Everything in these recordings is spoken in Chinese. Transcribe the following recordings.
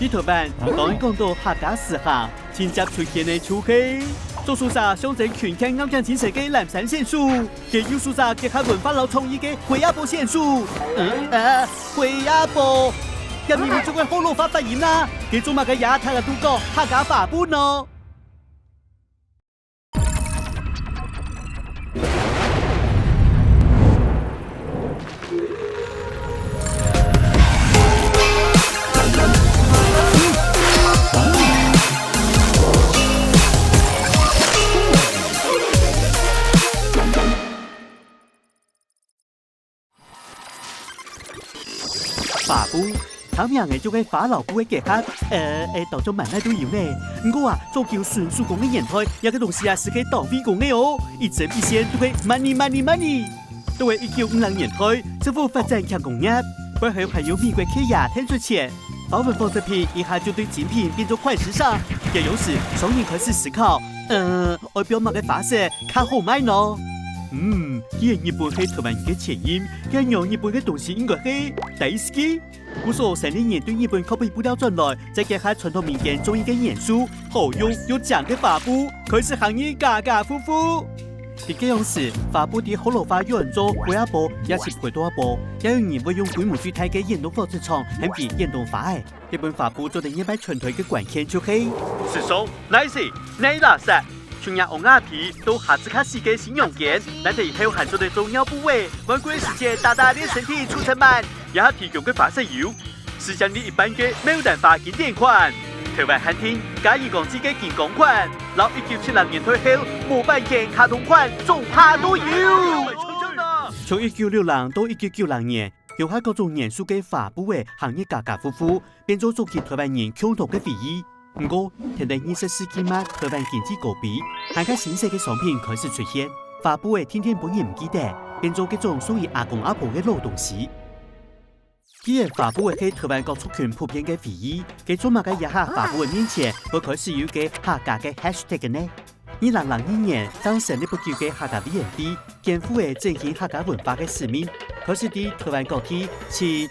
呢台版講到客家時下，前集出現嘅處氣，做書者象徵全強啱將前世嘅南山仙樹，嘅有書者結合文化老創意嘅灰亞波仙樹。灰亞波，入面咪仲係好老法發言啦，嘅做乜嘅也睇下都講客家法本咯。法布，咁樣嘅做嘅法老布嘅結合，當中萬乃都有呢。不過做叫純手工嘅年代，有個東西是可以當飛工嘅哦，一針一線都會 money。到係1950年代，政府發展強工業，背後還有美國企業添出錢，法文紡織品一下就對精品變做快時尚，也有時商人開始思考，外表乜嘅髮色較好賣呢？既然日本係台灣嘅前因，咁樣日本嘅東西應該係大好き。故所3年對日本口碑不了轉來，再結合傳統民間中意嘅元素，好用又強嘅法布，開始行業家家戶戶。啲咁樣時，法布啲好老化有人做灰亞波，也是配多一波，也有人會用規模最大嘅電動紡織廠，嚟比電動化嘅。日本法布做定一班傳統嘅關鍵就係時尚、nice、垃圾。全日昂亞皮都哈茲卡西嘅新用件，難得以後含做的重要部位，玩過時間大大練身體出成慢，也提供嘅發色油，是相你一般嘅沒有蛋化經典款。台灣漢庭加2公支嘅健康款，老1976年退後模板件卡通款，總下都有。從1960到1990年，由下各種元素嘅法布嘅行業家家戶戶，變做中期台灣人共同嘅回憶。不過，現在20世紀末，台灣經濟高比，很多新式嘅商品開始出現，法布嘅天天本人唔記得，變做嗰種屬於阿公阿婆嘅老東西。既然法布係台灣各族群普遍嘅回憶，佢做乜嘅一下法布嘅面前，會開始有嘅客家嘅 hashtag 呢？2002年，當成立不久嘅客家 VND， 肩負嘅振興客家文化嘅使命，開始喺台灣各地設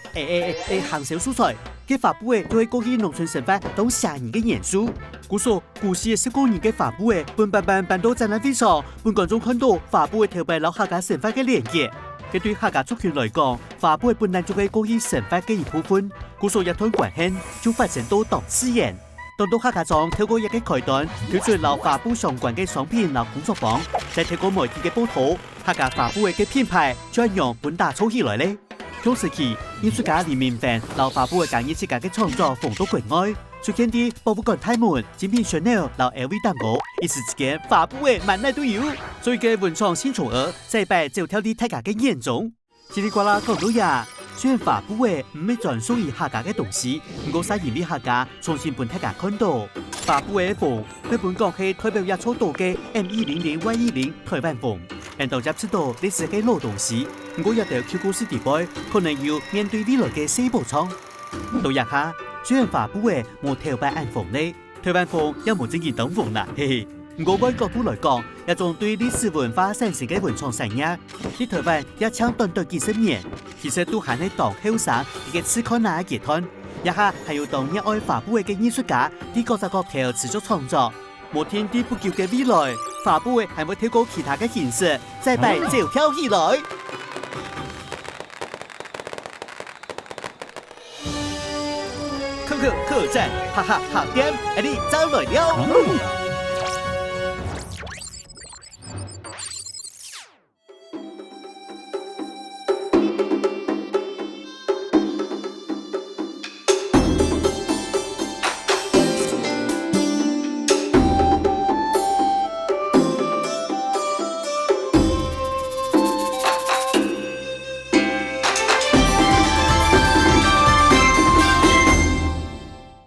行銷素材。嘅法布對過去農村生活當嚇人嘅元素，故所故事係19年嘅法布本版搬到展覽會上，本觀眾看到法布頭擺老客家生活嘅連結。佢對客家族群來講，法布本來就係過去生活嘅一部分，故所一段關係就發展到當自然。當到客家莊透過一個開端，推出老法布相關嘅商品老工作坊，再透過媒體嘅報道，客家法布嘅品牌就係讓本打造起來咧。同時期，藝術家李明凡老法布嘅工藝設計嘅創作風到國外，出現啲博物館大門、精品 Chanel 老 LV 蛋糕，一時之間法布嘅萬乃都有。所以嘅文創新寵兒，再擺就跳啲大家嘅眼中。嘰里呱啦講到呀，雖然法布嘅唔係專屬於客家嘅東西，不過係因為客家重新俾大家看到法布嘅風，喺本港係代表一初到嘅 M100Y10台灣風。人都接觸到歷史嘅老東西，不過一條舊故事地位，可能要面對未來嘅新步倉。到一下，雖然法布嘅冇頭擺暗風呢，台灣風又冇正經當風啦，嘿嘿。不過換角度來講，一種對歷史文化產生嘅文創產業，喺台灣一搶短短幾十年，其實都係喺當後生一個次看哪嘅階段，一下係要當熱愛法布嘅藝術家，喺各個角頭持續創作。冇天地不久嘅未來，法布還會透過其他嘅形式，再擺走跳起來。客棧，哈哈，好點，你走來了。